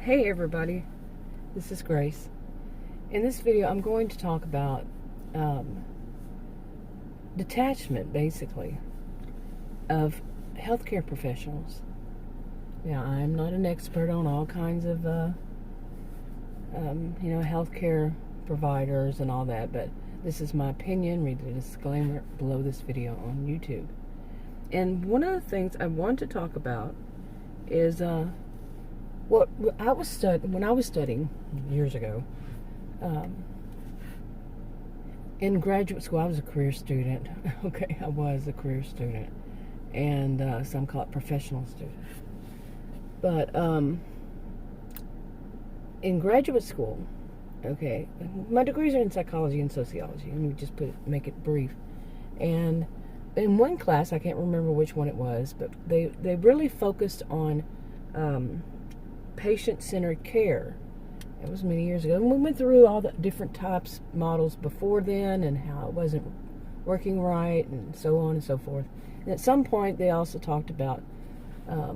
Hey everybody, this is Grace. In this video I'm going to talk about detachment, basically, of healthcare professionals. Now, I'm not an expert on all kinds of healthcare providers and all that, but this is my opinion. Read the disclaimer below this video on YouTube. And one of the things I want to talk about is when I was studying years ago, in graduate school. I was a career student. Okay, I was a career student, and some call it professional student. But in graduate school, okay, my degrees are in psychology and sociology. Let me just make it brief. And in one class, I can't remember which one it was, but they really focused on patient-centered care. It was many years ago. And we went through all the different types, models before then, and how it wasn't working right, and so on and so forth. And at some point, they also talked about, I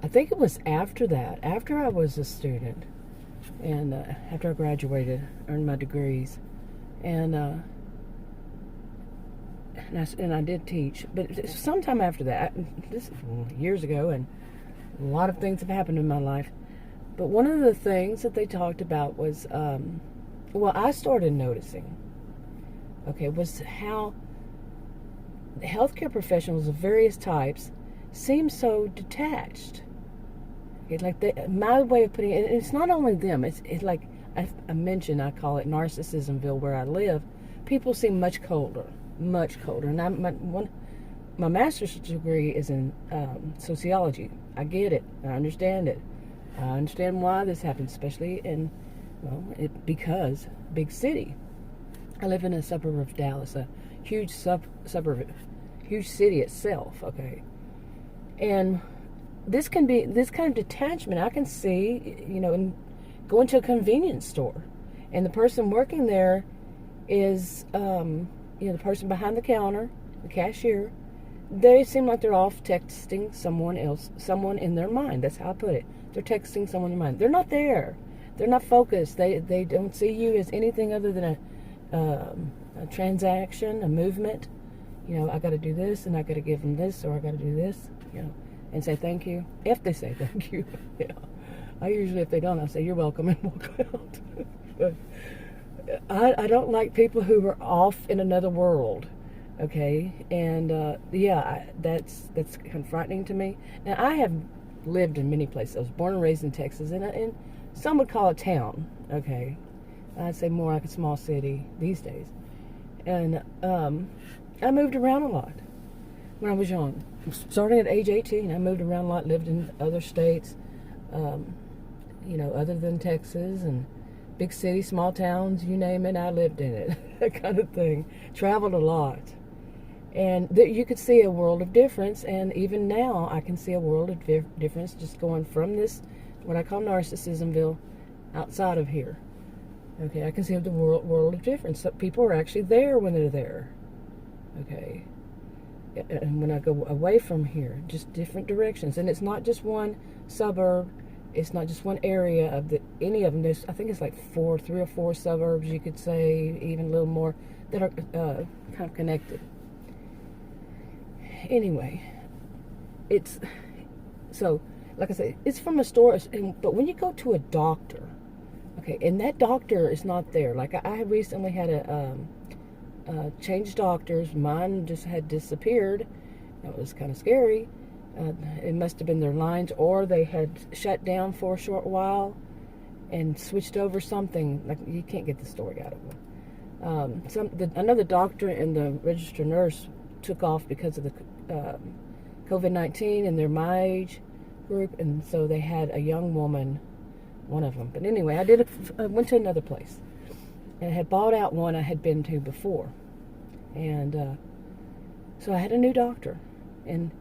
think it was after that, after I was a student, and after I graduated, earned my degrees, and I did teach, but sometime after that, this is years ago, and a lot of things have happened in my life. But one of the things that they talked about was, I started noticing, was how healthcare professionals of various types seem so detached. My way of putting it, it's not only them, it's like I mentioned, I call it Narcissismville where I live. People seem much colder. And my master's degree is in sociology. I get it. I understand it. I understand why this happens, especially because big city. I live in a suburb of Dallas, a huge suburb, huge city itself. Okay, and this kind of detachment I can see, in going to a convenience store, and the person working there is, the person behind the counter, the cashier. They seem like they're off texting someone else, someone in their mind. That's how I put it. They're texting someone in their mind. They're not there. They're not focused. They don't see you as anything other than a transaction, a movement. I got to do this, and I got to give them this, or I got to do this, and say thank you. If they say thank you, I usually, if they don't, I say you're welcome and walk out. But I don't like people who are off in another world. Okay, and that's kind of frightening to me. Now, I have lived in many places. I was born and raised in Texas, and some would call it town. Okay, I'd say more like a small city these days. And I moved around a lot when I was young. Starting at age 18, I moved around a lot. Lived in other states, other than Texas, and big cities, small towns, you name it, I lived in it. That kind of thing. Traveled a lot. And you could see a world of difference, and even now I can see a world of difference just going from this, what I call Narcissismville, outside of here. Okay, I can see the world of difference. So people are actually there when they're there. Okay, and when I go away from here, just different directions. And it's not just one suburb, it's not just one area of any of them. There's, I think it's like 3 or 4 suburbs, you could say, even a little more, that are kind of connected. Anyway, it's, so, like I said, it's from a store, but when you go to a doctor, okay, and that doctor is not there. Like, I recently had a change doctors. Mine just had disappeared. That was kind of scary. It must have been their lines, or they had shut down for a short while and switched over something. Like, you can't get the story out of them. Another doctor and the registered nurse took off because of the COVID-19, and they're my age group, and so they had a young woman, one of them. But anyway, I went to another place, and I had bought out one I had been to before, and so I had a new doctor, and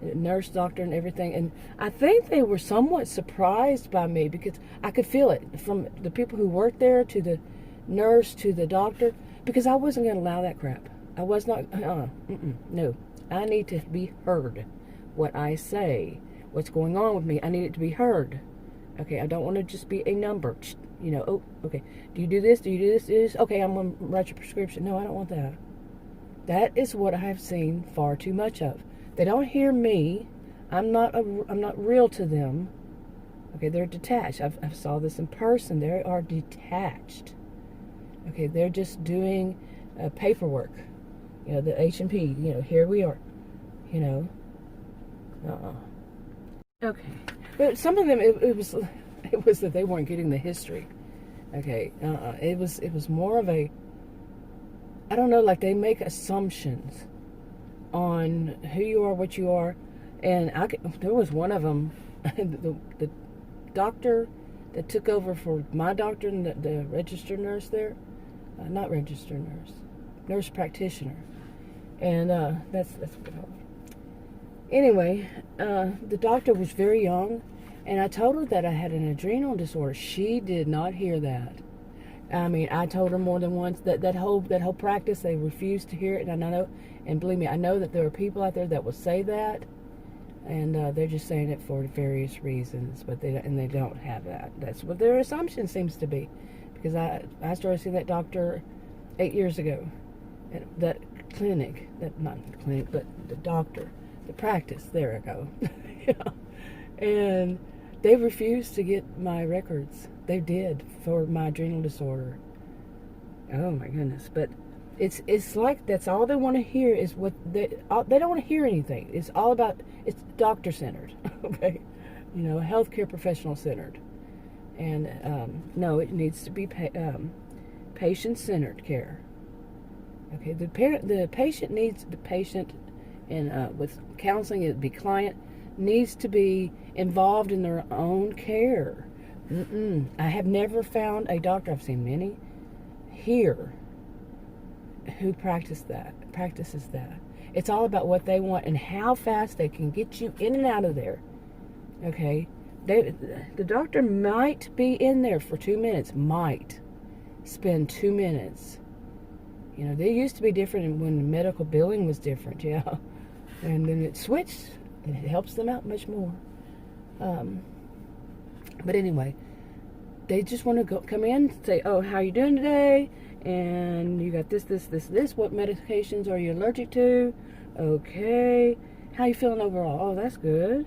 nurse, doctor, and everything, and I think they were somewhat surprised by me, because I could feel it from the people who worked there, to the nurse, to the doctor, because I wasn't going to allow that crap. I was not, no. I need to be heard. What I say, what's going on with me. I need it to be heard. Okay, I don't want to just be a number. Oh, okay. Do you do this? Do you do this? Do this? Okay, I'm going to write your prescription. No, I don't want that. That is what I have seen far too much of. They don't hear me. I'm not real to them. Okay, they're detached. I've saw this in person. They are detached. Okay, they're just doing paperwork. The H&P. Here we are. Okay, but some of them it was that they weren't getting the history. Okay, it was more of a, I don't know, like they make assumptions on who you are, what you are, and there was one of them, the doctor that took over for my doctor and the registered nurse there, not registered nurse practitioner, and that's what they call it. Anyway, the doctor was very young, and I told her that I had an adrenal disorder. She did not hear that. I mean, I told her more than once that whole practice, they refused to hear it, and I know, and believe me, I know that there are people out there that will say that, and they're just saying it for various reasons, but they don't have that. That's what their assumption seems to be, because I started seeing that doctor 8 years ago, at that clinic, not clinic, but the doctor, the practice. There I go. And they refused to get my records. They did, for my adrenal disorder. Oh my goodness! But it's like that's all they want to hear is what they don't want to hear anything. It's all about, it's doctor centered, okay? Healthcare professional centered, and no, it needs to be patient centered care. Okay, the patient needs the patient, and with counseling, it'd be client needs to be involved in their own care. I have never found a doctor, I've seen many here, who practices that. It's all about what they want and how fast they can get you in and out of there. Okay, the doctor might be in there for 2 minutes, might spend 2 minutes. They used to be different when medical billing was different, yeah, and then it switched. It helps them out much more. But anyway, they just want to come in, say, "Oh, how are you doing today? And you got this. What medications are you allergic to? Okay, how you feeling overall? Oh, that's good.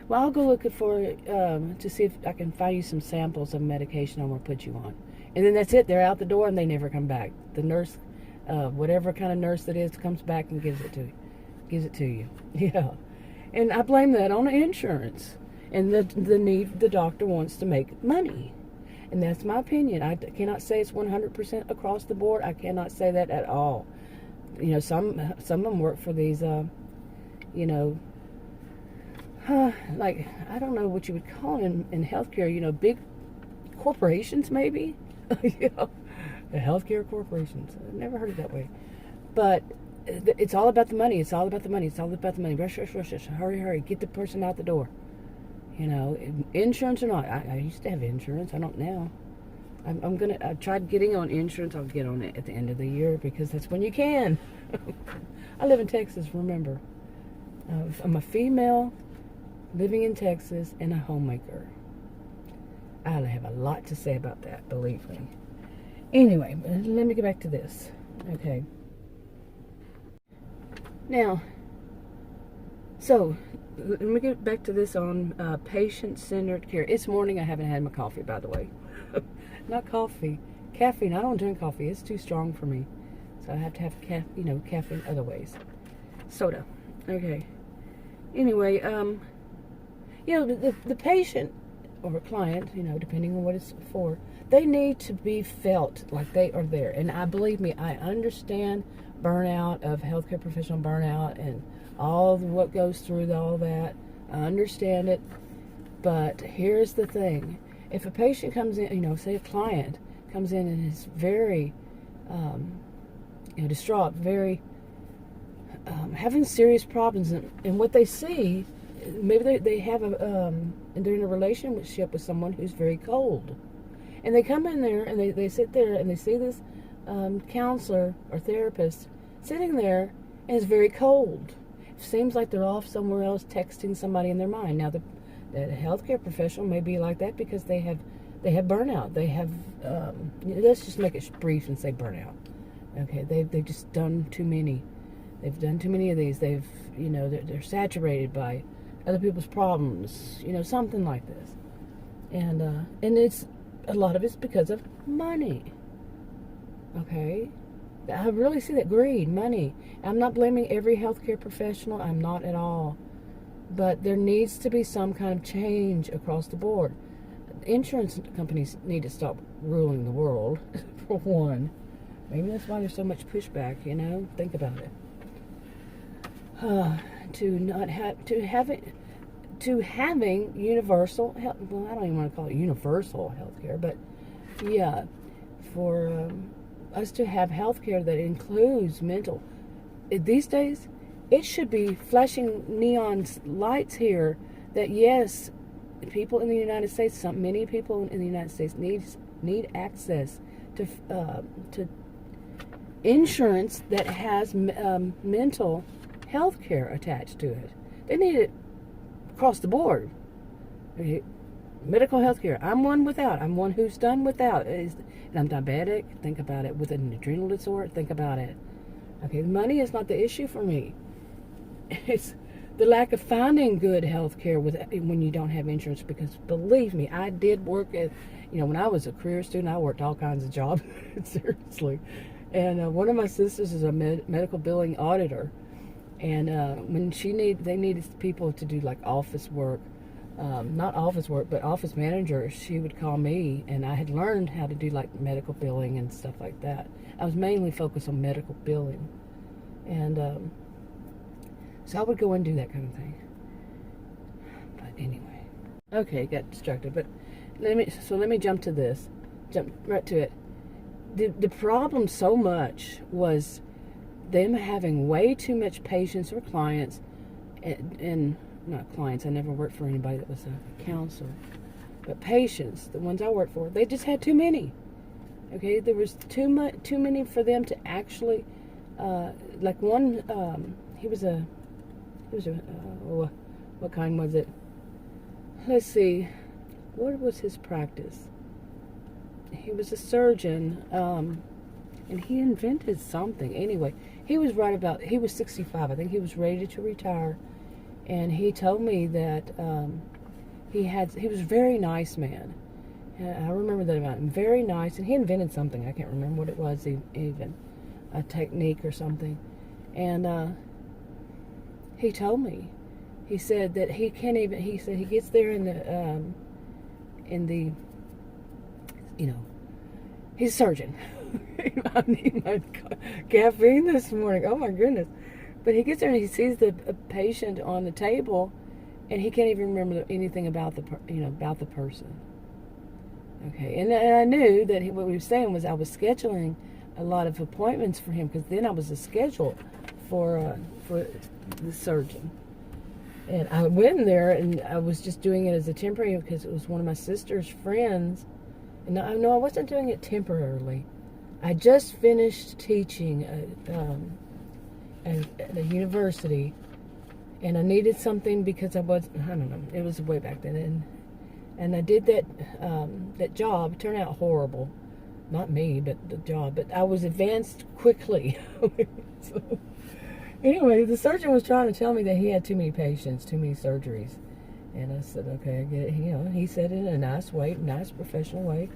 Well, I'll go look for to see if I can find you some samples of medication I'm gonna put you on." And then that's it. They're out the door and they never come back. The nurse, whatever kind of nurse it is, comes back and gives it to you. Yeah. And I blame that on insurance and the need the doctor wants to make money. And that's my opinion. I cannot say it's 100% across the board. I cannot say that at all. Some of them work for these, like, I don't know what you would call it in healthcare, big corporations maybe. The healthcare corporations. I've never heard it that way. But it's all about the money. It's all about the money. Rush. Hurry. Get the person out the door. Insurance or not. I used to have insurance. I don't now. I tried getting on insurance. I'll get on it at the end of the year because that's when you can. I live in Texas, remember. I'm a female living in Texas and a homemaker. I have a lot to say about that, believe me. Anyway, let me get back to this. Okay. Now, so let me get back to this on patient-centered care. It's morning. I haven't had my coffee, by the way. Not coffee. Caffeine. I don't drink coffee. It's too strong for me. So I have to have caffeine other ways. Soda. Okay. Anyway, the patient or client, depending on what it's for, they need to be felt like they are there. And believe me, I understand burnout, of healthcare professional burnout, and all what goes through all that. I understand it. But here's the thing. If a patient comes in, say a client comes in and is very distraught, very having serious problems, and what they see, maybe they have they're in a relationship with someone who's very cold, and they come in there and they sit there and they see this counselor or therapist sitting there and is very cold, seems like they're off somewhere else texting somebody in their mind. Now, the healthcare professional may be like that because they have burnout. They have, let's just make it brief and say burnout. Okay, they've just done too many. They've done too many of these. They're saturated by other people's problems. Something like this, and it's a lot of it's because of money. Okay, I really see that greed, money. I'm not blaming every healthcare professional. I'm not at all, but there needs to be some kind of change across the board. Insurance companies need to stop ruling the world, for one. Maybe that's why there's so much pushback. Think about it. Having universal health. Well, I don't even want to call it universal health care, but yeah, for us to have health care that includes mental. These days, it should be flashing neon lights here that yes, people in the United States, many people in the United States need access to insurance that has mental health care attached to it. They need it across the board. Medical health care. I'm one without. I'm one who's done without. And I'm diabetic. Think about it. With an adrenal disorder. Think about it. Okay, money is not the issue for me. It's the lack of finding good health care when you don't have insurance. Because believe me, I did work at, when I was a career student, I worked all kinds of jobs. Seriously. And one of my sisters is a medical billing auditor. And when they needed people to do like office work, not office work, but office manager, she would call me, and I had learned how to do like medical billing and stuff like that. I was mainly focused on medical billing, and so I would go and do that kind of thing. But anyway, okay, got distracted. But let me jump right to it. The problem so much was them having way too much patients or clients, and not clients, I never worked for anybody that was a counselor, but patients, the ones I worked for, they just had too many. Okay, there was too many for them to actually, like one, what kind was it? Let's see, what was his practice? He was a surgeon, and he invented something. Anyway, he was 65. I think he was ready to retire. And he told me that he was a very nice man. I remember that about him. Very nice. And he invented something. I can't remember what it was even. A technique or something. And he told me. He said that he can't even, he said he gets there in the he's a surgeon. I need my caffeine this morning. Oh my goodness. But he gets there and he sees the patient on the table, and he can't even remember anything about the person. Okay, and I knew that what he was saying was I was scheduling a lot of appointments for him, because then I was a schedule for the surgeon. And I went in there, and I was just doing it as a temporary, because it was one of my sister's friends. And no, I wasn't doing it temporarily. I just finished teaching at a university, and I needed something because I don't know, it was way back then, and I did that job. It turned out horrible. Not me, but the job. But I was advanced quickly. So, anyway, the surgeon was trying to tell me that he had too many patients, too many surgeries. And I said, okay, I get it. He said it in a nice way, nice professional way.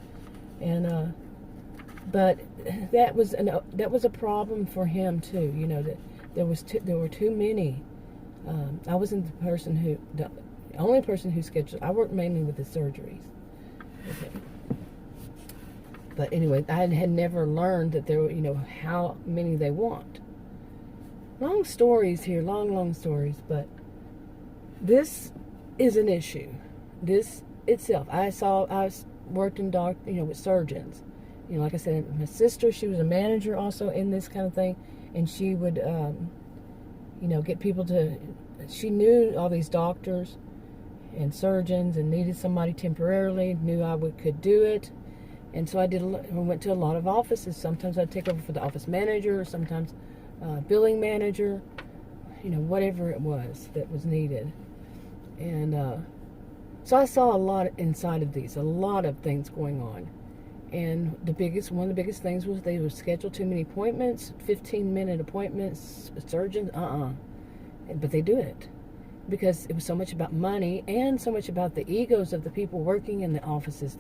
And but that was a problem for him too. That there were too many. I wasn't the only person who scheduled. I worked mainly with the surgeries. Okay. But anyway, I had never learned that there were, how many they want. Long stories here, long stories, but this is an issue. This itself. I worked in with surgeons. Like I said, my sister, she was a manager also in this kind of thing, and she would, get people she knew all these doctors and surgeons and needed somebody temporarily, knew I could do it. And so I went to a lot of offices. Sometimes I'd take over for the office manager, sometimes billing manager. whatever it was that was needed. And so I saw a lot inside of these, a lot of things going on. And one of the biggest things was they would schedule too many appointments, 15-minute appointments, surgeons, But they do it because it was so much about money and so much about the egos of the people working in the offices,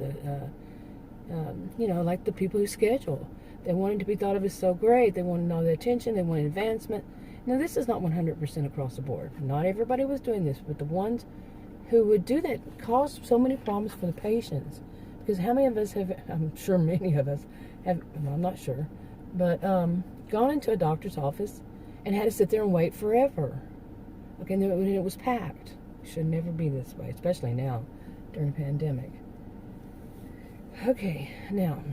like the people who schedule. They wanted to be thought of as so great. They wanted all the attention. They wanted advancement. Now, this is not 100% across the board. Not everybody was doing this, but the ones who would do that caused so many problems for the patients. Because how many of us have, I'm sure many of us have, well, I'm not sure, but gone into a doctor's office and had to sit there and wait forever. Okay, and then it was packed. It should never be this way, especially now during the pandemic. Okay, now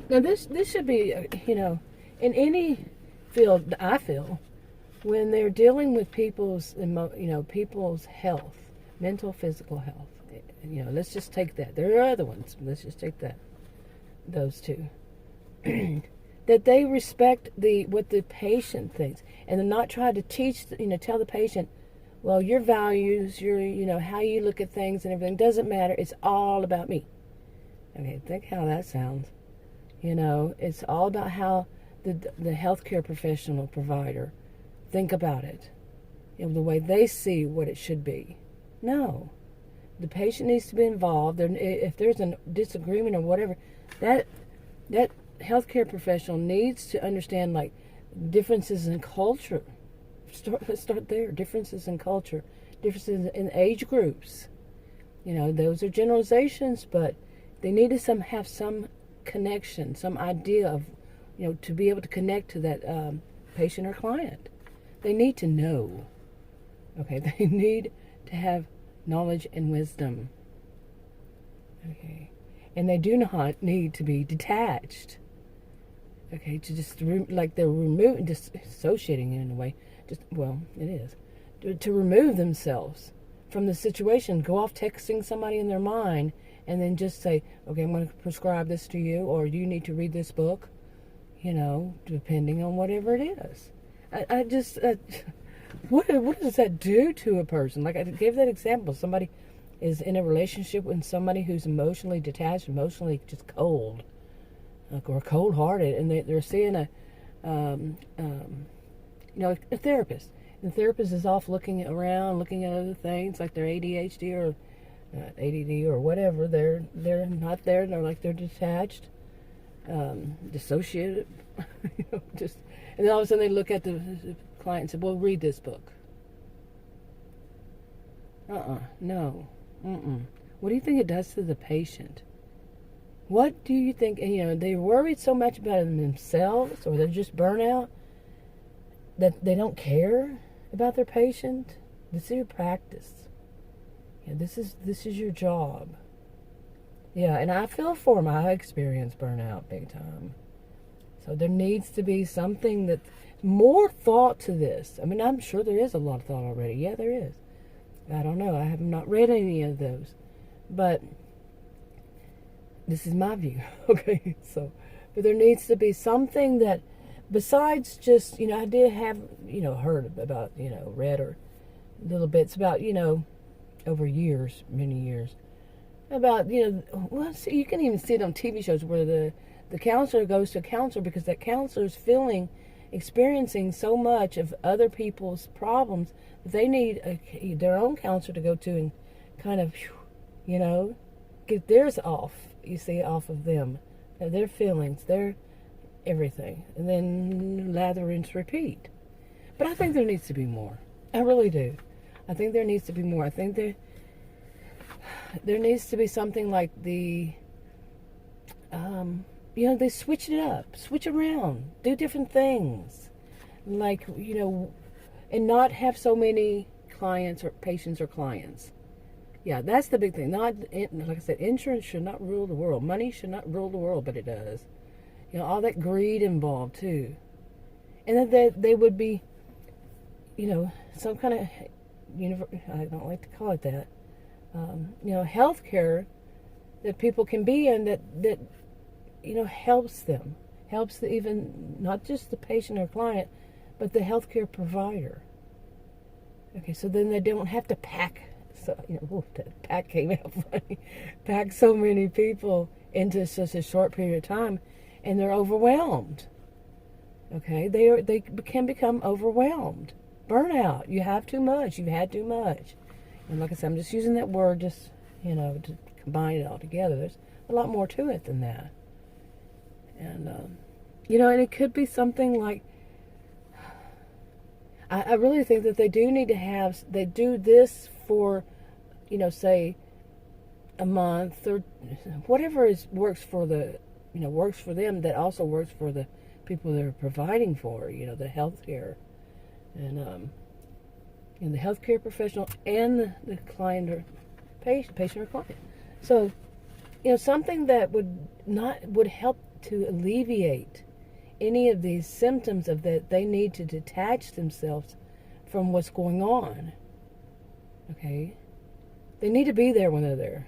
this should be, in any field, I feel, when they're dealing with people's health, mental, physical health. Let's just take that. There are other ones. Let's just take those two. That they respect what the patient thinks, and they're not trying to tell the patient, well, your values, your, how you look at things and everything doesn't matter. It's all about me. Okay, think how that sounds. It's all about how the healthcare professional provider think about it. The way they see what it should be. No. The patient needs to be involved. If there's a disagreement or whatever, that healthcare professional needs to understand, like, differences in culture. Let's start there. Differences in culture, differences in age groups. Those are generalizations, but they need to have some connection, some idea of, to be able to connect to that patient or client. They need to know. Okay, they need to have knowledge and wisdom. Okay, and they do not need to be detached. Okay, to just like they're removing, dissociating in a way. It is to remove themselves from the situation. Go off texting somebody in their mind, and then just say, "Okay, I'm going to prescribe this to you, or you need to read this book." Depending on whatever it is. I just. What does that do to a person? Like I gave that example. Somebody is in a relationship with somebody who's emotionally detached, emotionally just cold, or cold-hearted, and they're seeing a therapist. And the therapist is off looking around, looking at other things, like their ADHD or ADD or whatever. They're not there. They're detached, dissociated. And then all of a sudden they look at the client and say, "Well, read this book." No. What do you think it does to the patient? What do you think? They're worried so much about themselves, or they're just burnout, that they don't care about their patient. This is your practice. This is your job. Yeah, and I feel for them. I experienced burnout big time. So there needs to be something that more thought to this. I mean, I'm sure there is a lot of thought already. Yeah, there is. I don't know. I have not read any of those. But this is my view. Okay, but there needs to be something that, besides just, I did have, heard about, read or little bits about, over years, many years, about, you can even see it on TV shows where the counselor goes to a counselor because that counselor is experiencing so much of other people's problems that they need their own counselor to go to and kind of, get theirs off. You see, off of them, their feelings, their everything, and then lather, rinse, repeat. But I think there needs to be more. I really do. I think there needs to be more. I think there needs to be something like they switch it up, switch around, do different things, like, and not have so many clients or patients or clients. Yeah, that's the big thing. Like I said, insurance should not rule the world. Money should not rule the world, but it does. All that greed involved too. And that they would be, some kind of, I don't like to call it that, healthcare that people can be in that helps them, even not just the patient or client, but the healthcare provider. Okay, so then they don't have to pack. So that pack came out funny. Pack so many people into such a short period of time, and they're overwhelmed. Okay, they can become overwhelmed. Burnout. You have too much. You've had too much. And like I said, I'm just using that word just to combine it all together. There's a lot more to it than that. And and it could be something like, I really think that they do need to have, they do this for, say a month or whatever works for them, that also works for the people they're providing for, the healthcare and the healthcare professional and the client or patient or client. So, something that would help to alleviate any of these symptoms of that they need to detach themselves from what's going on. Okay? They need to be there when they're there.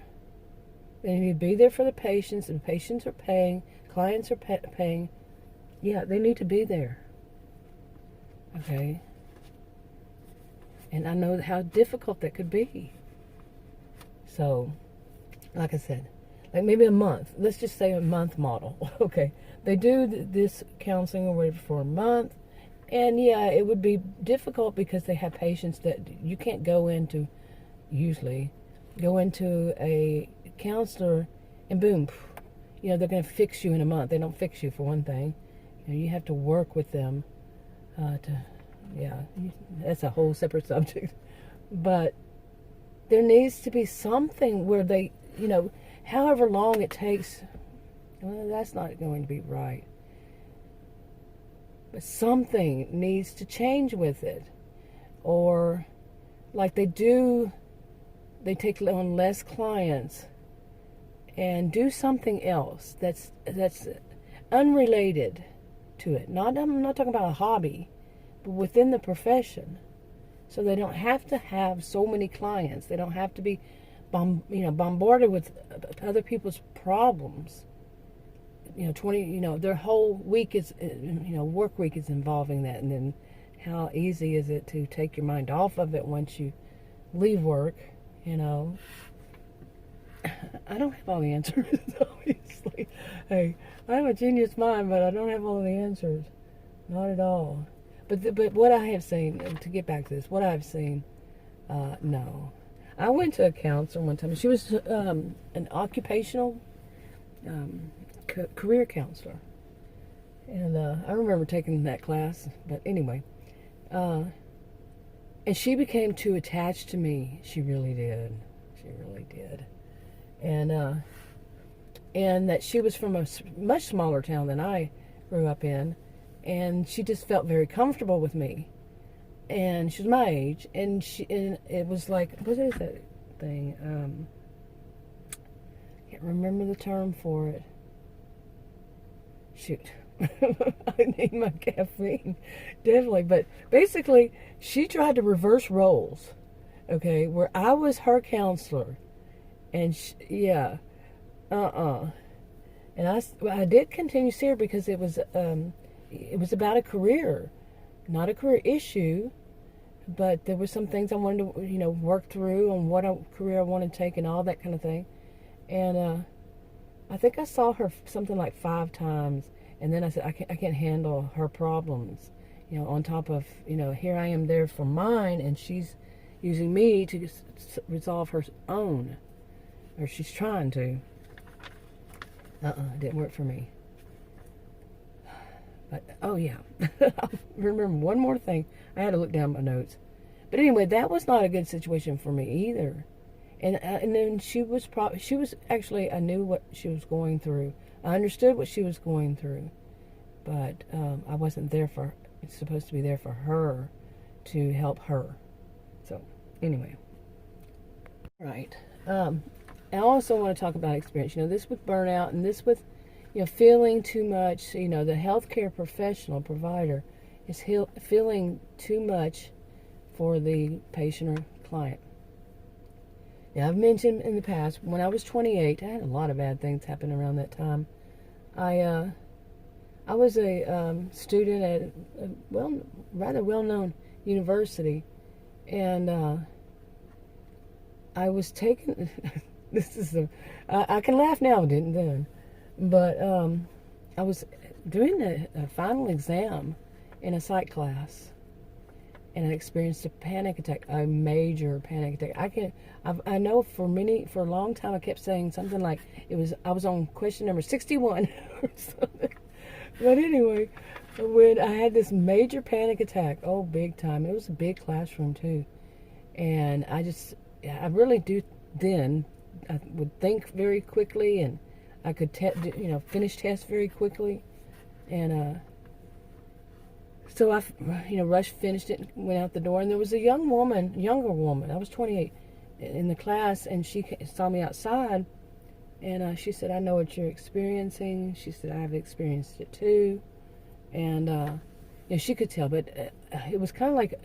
They need to be there for the patients, and patients are paying, clients are paying. Yeah, they need to be there. Okay? And I know how difficult that could be. So, like I said, like maybe a month. Let's just say a month model. Okay. They do this counseling or whatever for a month. And yeah, it would be difficult because they have patients that you can't usually go into a counselor and boom, they're going to fix you in a month. They don't fix you, for one thing. You have to work with them that's a whole separate subject. But there needs to be something where they, however long it takes, well, that's not going to be right. But something needs to change with it. Or like they take on less clients and do something else that's unrelated to it. I'm not talking about a hobby, but within the profession. So they don't have to have so many clients. They don't have to be bombarded with other people's problems. 20, their whole week is, work week is involving that. And then how easy is it to take your mind off of it once you leave work, I don't have all the answers, obviously. Hey, I have a genius mind, but I don't have all the answers. Not at all. But what I have seen, to get back to this, what I've seen, no. I went to a counselor one time. She was an occupational career counselor. And I remember taking that class. But anyway. And she became too attached to me. She really did. She really did. And that she was from a much smaller town than I grew up in. And she just felt very comfortable with me. And she was my age. And it was like, what is that thing? Can't remember the term for it. Shoot. I need my caffeine. Definitely. But basically, she tried to reverse roles. Okay? Where I was her counselor. And And I did continue to see her because it was about a career, not a career issue, but there were some things I wanted to, work through on what career I wanted to take and all that kind of thing. And I think I saw her something like 5 times, and then I said, I can't handle her problems, on top of, here I am there for mine, and she's using me to resolve her own, or she's trying to. It didn't work for me. But, oh yeah, I remember one more thing. I had to look down my notes. But anyway, that was not a good situation for me either. And then she was actually, I knew what she was going through. I understood what she was going through. But I wasn't supposed to be there for her to help her. So, anyway. Right. I also want to talk about experience. This with burnout and this with, feeling too much. The healthcare professional provider is feeling too much for the patient or client. Now, I've mentioned in the past, when I was 28, I had a lot of bad things happen around that time. I I was a student at a rather well-known university, and I was taking. This is I can laugh now, didn't then, but I was doing a final exam in a psych class, and I experienced a panic attack, a major panic attack. I know for a long time I kept saying something like I was on question number 61 or something. But anyway, when I had this major panic attack, oh, big time. It was a big classroom too, and I really do then. I would think very quickly, and I could finish tests very quickly, and so I rushed, finished it, went out the door, and there was a younger woman. I was 28 in the class, and she saw me outside, and she said, "I know what you're experiencing." She said, "I've experienced it too," and she could tell, but it was kind of like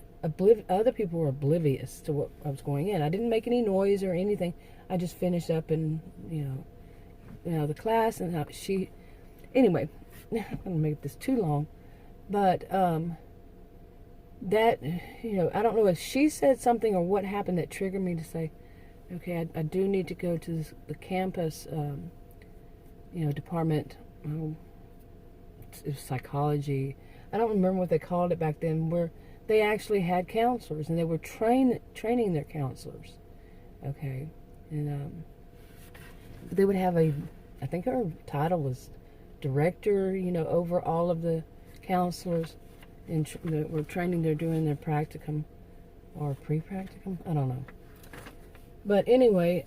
other people were oblivious to what I was going in. I didn't make any noise or anything. I just finished up and the class, and anyway, I'm not gonna make this too long, but that I don't know if she said something or what happened that triggered me to say, okay, I do need to go to the campus department. It was psychology. I don't remember what they called it back then, where they actually had counselors, and they were training their counselors. Okay, and they would have I think her title was director, over all of the counselors, and were training. They're doing their practicum or pre-practicum. I don't know. But anyway,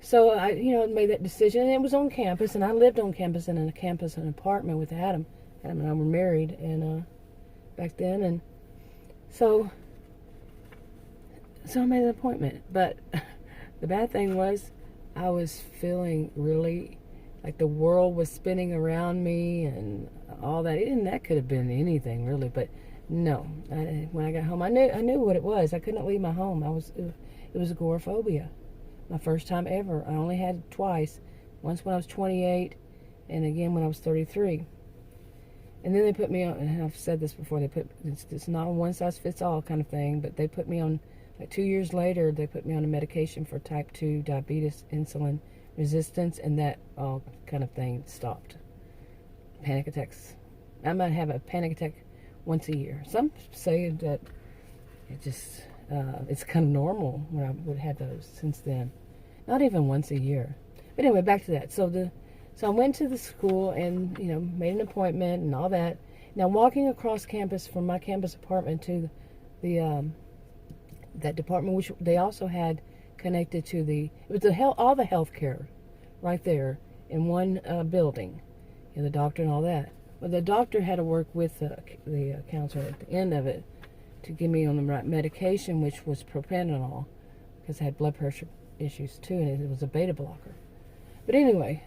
so I made that decision, and it was on campus, and I lived on campus in an apartment with Adam. Adam and I were married, and back then, and so I made an appointment. But the bad thing was, I was feeling really like the world was spinning around me and all that. And that could have been anything really, but no. When I got home, I knew what it was. I couldn't leave my home. It was agoraphobia. My first time ever. I only had it twice. Once when I was 28, and again when I was 33. And then they put me on, and I've said this before, it's not a one-size-fits-all kind of thing, but they put me on, like 2 years later, they put me on a medication for type 2 diabetes, insulin resistance, and that all kind of thing stopped. Panic attacks. I might have a panic attack once a year. Some say that it's kind of normal when I would have those since then. Not even once a year. But anyway, back to that. So I went to the school and, made an appointment and all that. Now, walking across campus from my campus apartment to that department, which they also had connected to it was all the health care right there in one building, and the doctor and all that. But the doctor had to work with the counselor at the end of it to get me on the right medication, which was propranolol, because I had blood pressure issues too, and it was a beta blocker. But anyway,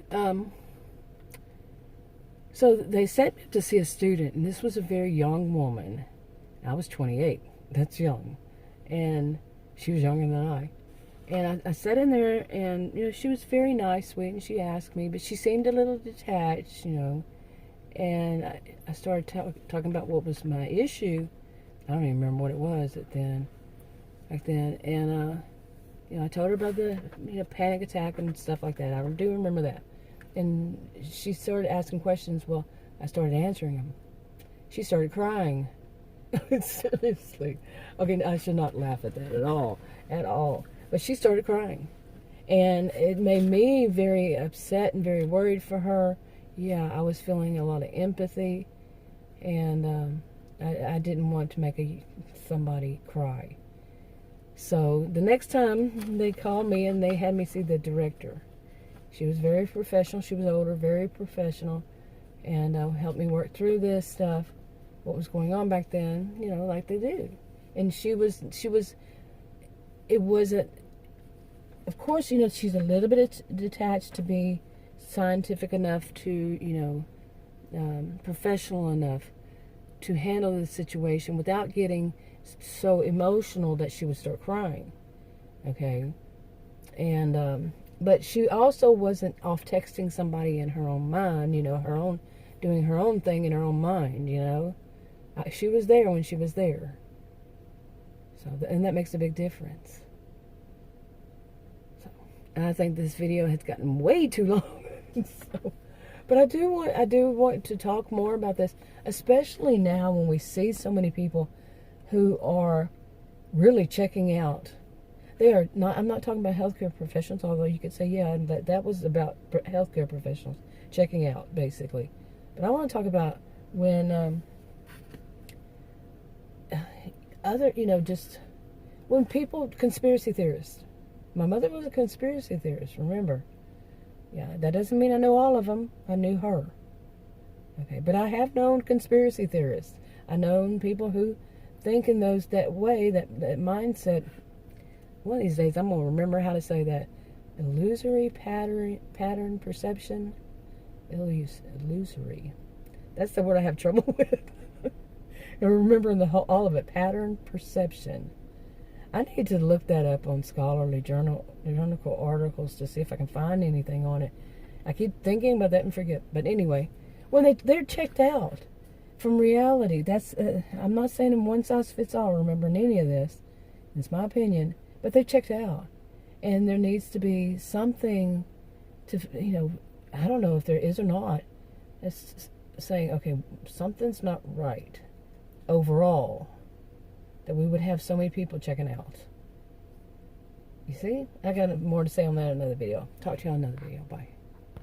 so they sent me to see a student, and this was a very young woman. I was 28. That's young. And she was younger than I. And I sat in there, and, she was very nice, sweet, and she asked me, but she seemed a little detached, And I started talking about what was my issue. I don't even remember what it was back then. And, I told her about the, panic attack and stuff like that. I do remember that. And she started asking questions. Well, I started answering them. She started crying. Seriously. Okay, I should not laugh at that at all. But she started crying. And it made me very upset and very worried for her. Yeah, I was feeling a lot of empathy. And I didn't want to make somebody cry. So the next time they called me and they had me see the director. She was very professional. She was older, very professional, and helped me work through this stuff, what was going on back then, like they do. And it wasn't, of course, she's a little bit detached to be scientific enough to, professional enough to handle the situation without getting so emotional that she would start crying. Okay. And But she also wasn't off texting somebody in her own mind, doing her own thing in her own mind, She was there when she was there. So, and that makes a big difference. So, and I think this video has gotten way too long. But I do want to talk more about this, especially now when we see so many people who are really checking out. They are not. I'm not talking about healthcare professionals, although you could say, yeah, that was about healthcare professionals checking out, basically. But I want to talk about when just when people, conspiracy theorists. My mother was a conspiracy theorist, remember? Yeah, that doesn't mean I know all of them. I knew her. Okay, but I have known conspiracy theorists. I've known people who think in that way, that mindset. One of these days, I'm going to remember how to say that. Illusory pattern perception. Illusory. That's the word I have trouble with. And remembering all of it. Pattern perception. I need to look that up on scholarly journal articles to see if I can find anything on it. I keep thinking about that and forget. But anyway, when they're checked out from reality, that's I'm not saying one size fits all. Remember any of this? It's my opinion, but they're checked out, and there needs to be something to I don't know if there is or not. It's saying, okay, something's not right overall, that we would have so many people checking out. You see? I got more to say on that in another video. Talk to you on another video. Bye.